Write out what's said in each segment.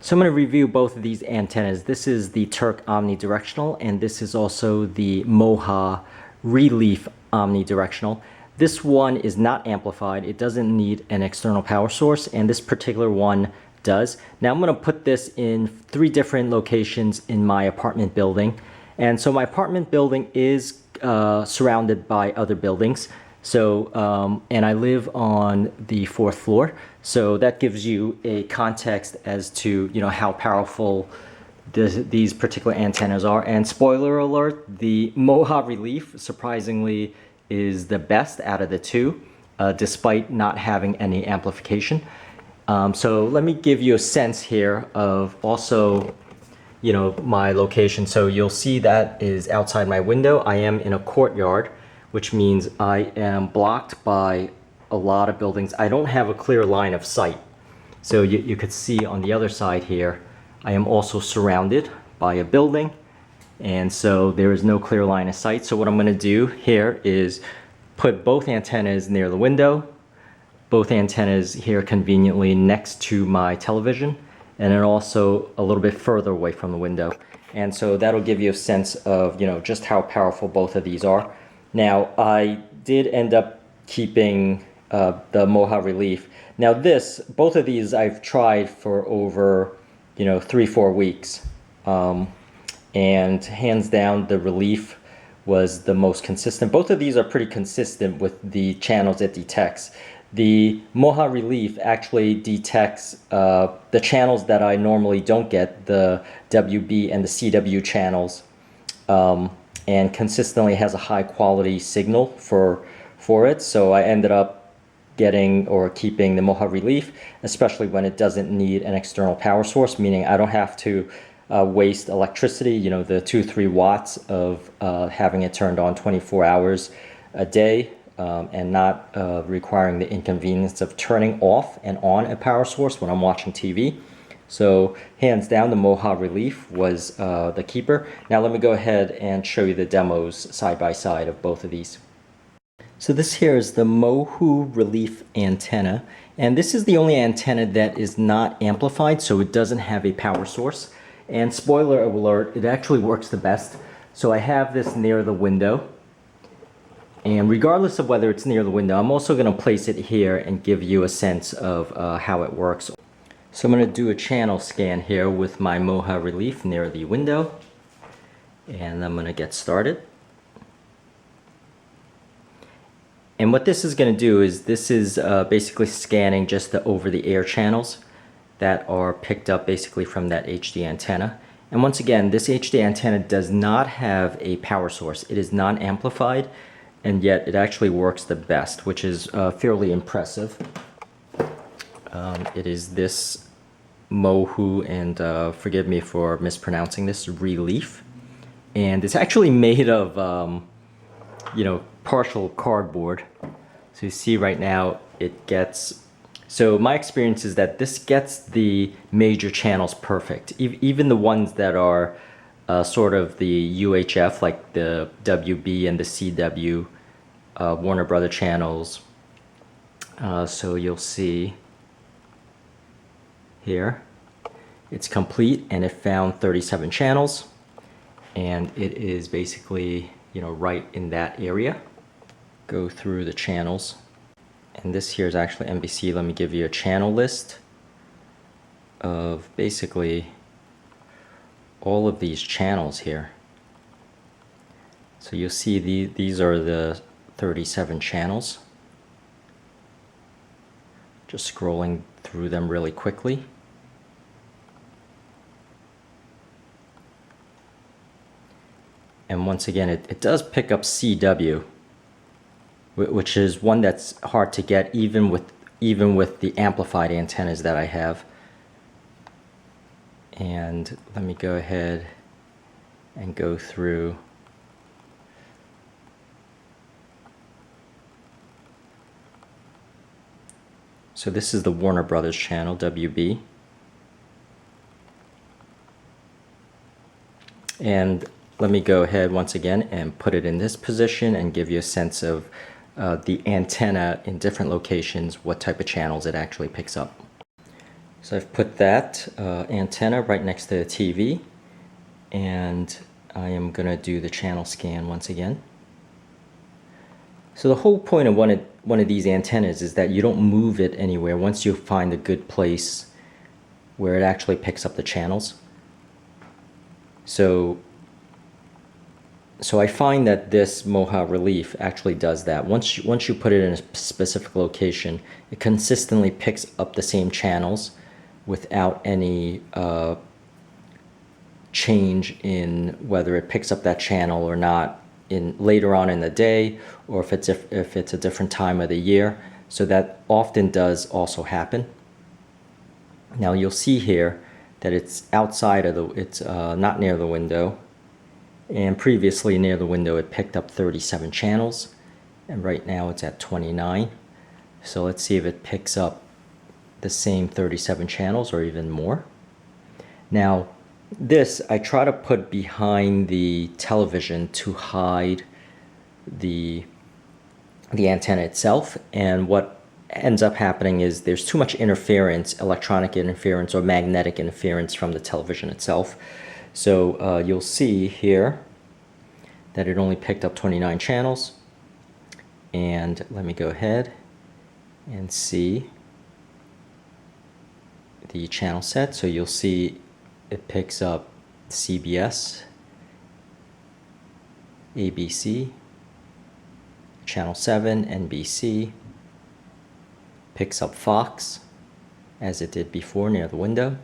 So I'm going to review both of these antennas. This is the Turk Omnidirectional, and this is also the Mohu ReLeaf Omnidirectional. This one is not amplified. It doesn't need an external power source, and this particular one does. Now I'm going to put this in 3 different locations in my apartment building. And so my apartment building is surrounded by other buildings. So, and I live on the 4th floor. So that gives you a context as to, how powerful these particular antennas are. And spoiler alert, the Mohu ReLeaf, surprisingly, is the best out of the 2, despite not having any amplification. So let me give you a sense here of also, my location. So you'll see that is outside my window. I am in a courtyard, which means I am blocked by a lot of buildings. I don't have a clear line of sight. So you could see on the other side here, I am also surrounded by a building. And so there is no clear line of sight. So what I'm gonna do here is put both antennas near the window, both antennas here conveniently next to my television, and then also a little bit further away from the window. And so that'll give you a sense of, just how powerful both of these are. Now, I did end up keeping the Mohu ReLeaf. Now both of these I've tried for over, 3-4 weeks. And hands down, the ReLeaf was the most consistent. Both of these are pretty consistent with the channels it detects. The Mohu ReLeaf actually detects the channels that I normally don't get, the WB and the CW channels, and consistently has a high quality signal for it. So I ended up getting or keeping the Mohu ReLeaf, especially when it doesn't need an external power source, meaning I don't have to waste electricity, the 2-3 watts of having it turned on 24 hours a day, and not requiring the inconvenience of turning off and on a power source when I'm watching TV. So hands down, the Mohu ReLeaf was the keeper. Now let me go ahead and show you the demos side by side of both of these. So this here is the Mohu ReLeaf antenna, and this is the only antenna that is not amplified, so it doesn't have a power source. And spoiler alert, it actually works the best. So I have this near the window, and regardless of whether it's near the window, I'm also going to place it here and give you a sense of how it works. So I'm going to do a channel scan here with my Mohu ReLeaf near the window, and I'm going to get started. And what this is going to do is this is basically scanning just the over-the-air channels that are picked up basically from that HD antenna. And once again, this HD antenna does not have a power source. It is non-amplified, and yet it actually works the best, which is fairly impressive. It is this Mohu, and forgive me for mispronouncing this, ReLeaf. And it's actually made of, partial cardboard. So you see right now it gets, so my experience is that this gets the major channels perfect. Even the ones that are sort of the UHF, like the WB and the CW Warner Brother channels. So you'll see here, it's complete, and it found 37 channels, and it is basically, right in that area. Go through the channels, and this here is actually NBC. Let me give you a channel list of basically all of these channels here. So you'll see these are the 37 channels. Just scrolling through them really quickly. And once again, it does pick up CW, which is one that's hard to get even with the amplified antennas that I have. And let me go ahead and go through. So this is the Warner Brothers channel, WB. And let me go ahead once again and put it in this position and give you a sense of the antenna in different locations, what type of channels it actually picks up. So I've put that antenna right next to the TV, and I am going to do the channel scan once again. So the whole point of one of these antennas is that you don't move it anywhere once you find a good place where it actually picks up the channels. So I find that this Mohu ReLeaf actually does that. Once you put it in a specific location, it consistently picks up the same channels without any change in whether it picks up that channel or not in later on in the day, or if it's a different time of the year. So that often does also happen. Now you'll see here that it's outside of it's not near the window, and previously near the window it picked up 37 channels, and right now it's at 29. So let's see if it picks up the same 37 channels or even more. Now this I try to put behind the television to hide the antenna itself, and what ends up happening is there's too much interference, electronic interference or magnetic interference from the television itself. So you'll see here that it only picked up 29 channels, and let me go ahead and see the channel set. So you'll see it picks up CBS, ABC, Channel 7, NBC, picks up Fox as it did before near the window,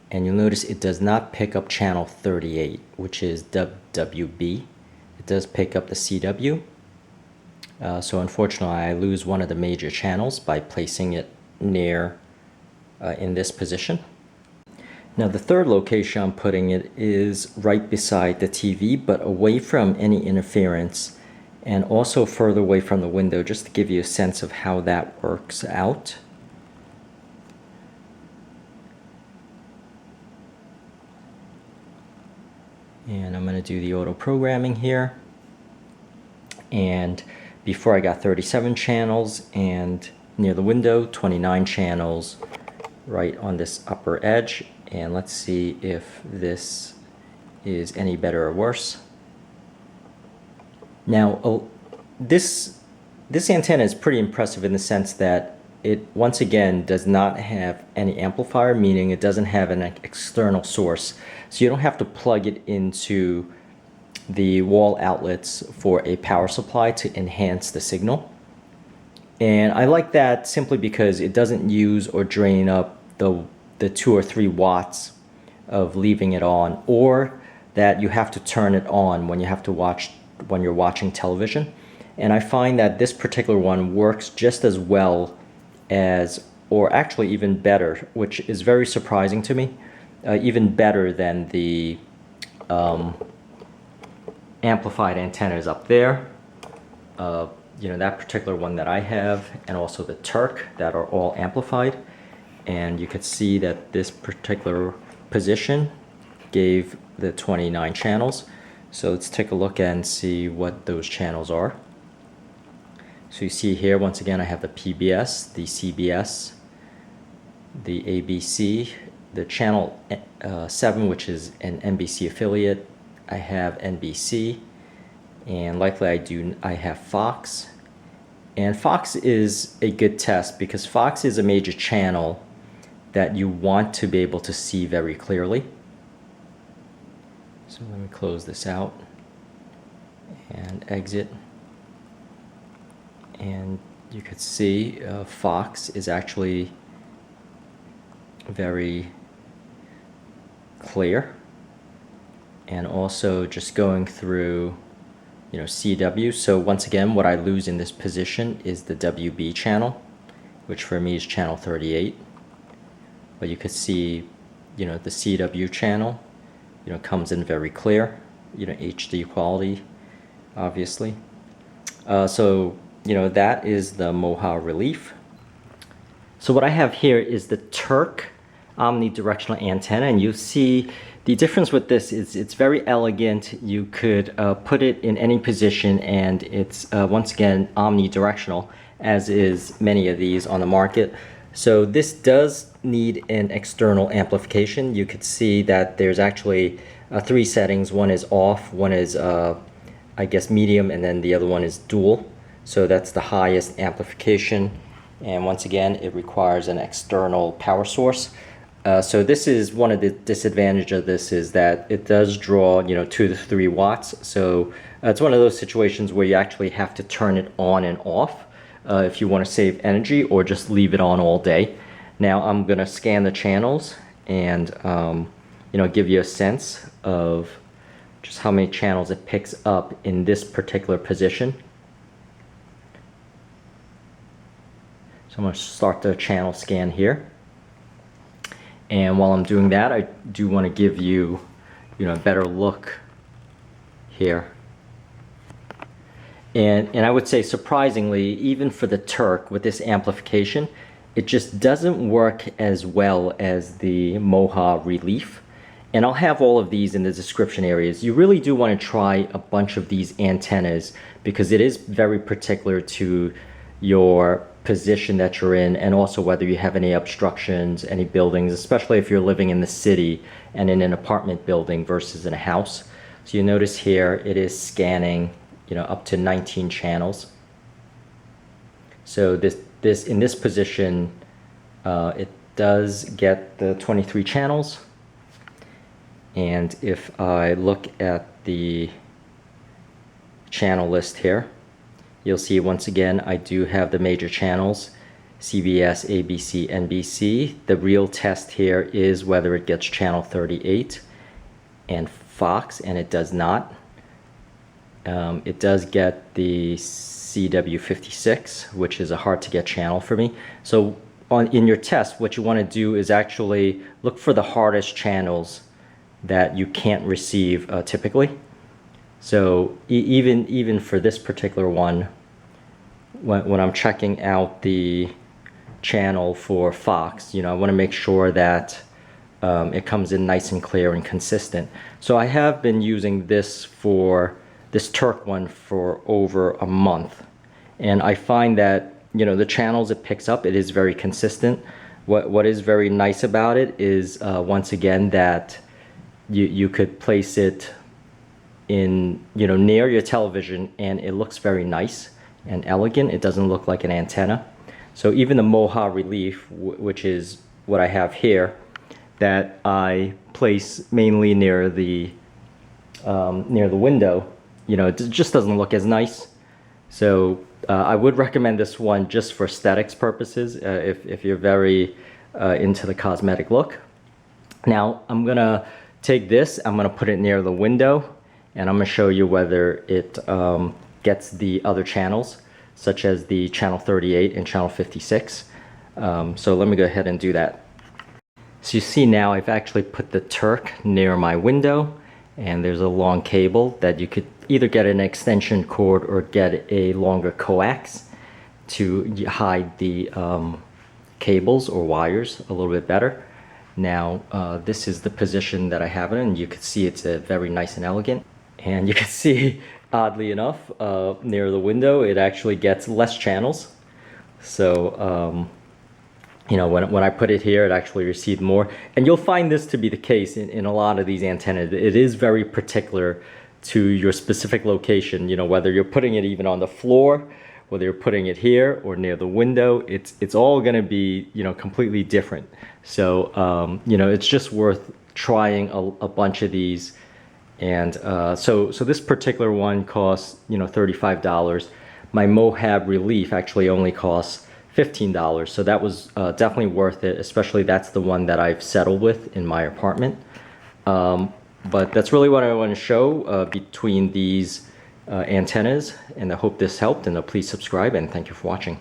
and you'll notice it does not pick up channel 38, which is WB. It does pick up the CW. So unfortunately I lose one of the major channels by placing it near in this position. Now the third location I'm putting it is right beside the TV, but away from any interference, and also further away from the window, just to give you a sense of how that works out. And I'm going to do the auto programming here. And before I got 37 channels, and near the window 29 channels right on this upper edge. And let's see if this is any better or worse. Now this antenna is pretty impressive in the sense that it once again does not have any amplifier, meaning it doesn't have an external source. So you don't have to plug it into the wall outlets for a power supply to enhance the signal. And I like that simply because it doesn't use or drain up the 2 or 3 watts of leaving it on, or that you have to turn it on when you're watching television. And I find that this particular one works just as well as, or actually even better, which is very surprising to me, even better than the amplified antennas up there. You know, that particular one that I have, and also the Turk, that are all amplified. And you could see that this particular position gave the 29 channels. So let's take a look and see what those channels are. So you see here, once again, I have the PBS, the CBS, the ABC, the channel 7, which is an NBC affiliate. I have NBC, and likely I have Fox. And Fox is a good test because Fox is a major channel that you want to be able to see very clearly. So let me close this out and exit. And you could see Fox is actually very clear. And also just going through, you know, CW. So once again, what I lose in this position is the WB channel, which for me is channel 38. But you could see, you know, the CW channel, you know, comes in very clear, you know, HD quality, obviously. So, you know, that is the Mohu ReLeaf. So what I have here is the Turk Omnidirectional antenna, and you see the difference with this is it's very elegant. You could put it in any position, and it's once again omnidirectional, as is many of these on the market. So this does need an external amplification. You could see that there's actually three settings. One is off, one is I guess medium, and then the other one is dual. So that's the highest amplification. And once again, it requires an external power source. So this is one of the disadvantages of this, is that it does draw 2 to 3 watts. So it's one of those situations where you actually have to turn it on and off if you want to save energy, or just leave it on all day. Now I'm going to scan the channels and give you a sense of just how many channels it picks up in this particular position. So I'm going to start the channel scan here. And while I'm doing that, I do want to give you, a better look here. And I would say, surprisingly, even for the Turk with this amplification, it just doesn't work as well as the Mohu ReLeaf. And I'll have all of these in the description areas. You really do want to try a bunch of these antennas, because it is very particular to your position that you're in, and also whether you have any obstructions, any buildings, especially if you're living in the city and in an apartment building versus in a house. So you notice here it is scanning up to 19 channels. So this in this position, it does get the 23 channels. And if I look at the channel list here, you'll see once again I do have the major channels: CBS, ABC, NBC. The real test here is whether it gets channel 38 and Fox, and it does not. It does get the CW56, which is a hard to get channel for me. So in your test, what you want to do is actually look for the hardest channels that you can't receive typically. So even for this particular one, when I'm checking out the channel for Fox, I want to make sure that it comes in nice and clear and consistent. So I have been using this Turk one for over a month, and I find that the channels it picks up, it is very consistent. What is very nice about it is once again that you could place it in near your television, and it looks very nice and elegant. It doesn't look like an antenna. So even the Mohu ReLeaf, which is what I have here, that I place mainly near the window, it just doesn't look as nice. So I would recommend this one just for aesthetics purposes, if you're very into the cosmetic look. Now I'm gonna take this, I'm gonna put it near the window, and I'm gonna show you whether it gets the other channels, such as the channel 38 and channel 56. So let me go ahead and do that. So you see now I've actually put the Turk near my window, and there's a long cable that you could either get an extension cord or get a longer coax to hide the cables or wires a little bit better. Now this is the position that I have it in. You can see it's very nice and elegant, and you can see, oddly enough, near the window it actually gets less channels. So when I put it here, it actually received more. And you'll find this to be the case in a lot of these antennas. It is very particular to your specific location, whether you're putting it even on the floor, whether you're putting it here or near the window, it's all going to be completely different. So it's just worth trying a bunch of these. And so this particular one costs $35. My Mohu ReLeaf actually only costs $15. So that was definitely worth it, especially that's the one that I've settled with in my apartment. But that's really what I want to show between these antennas, and I hope this helped, and please subscribe, and thank you for watching.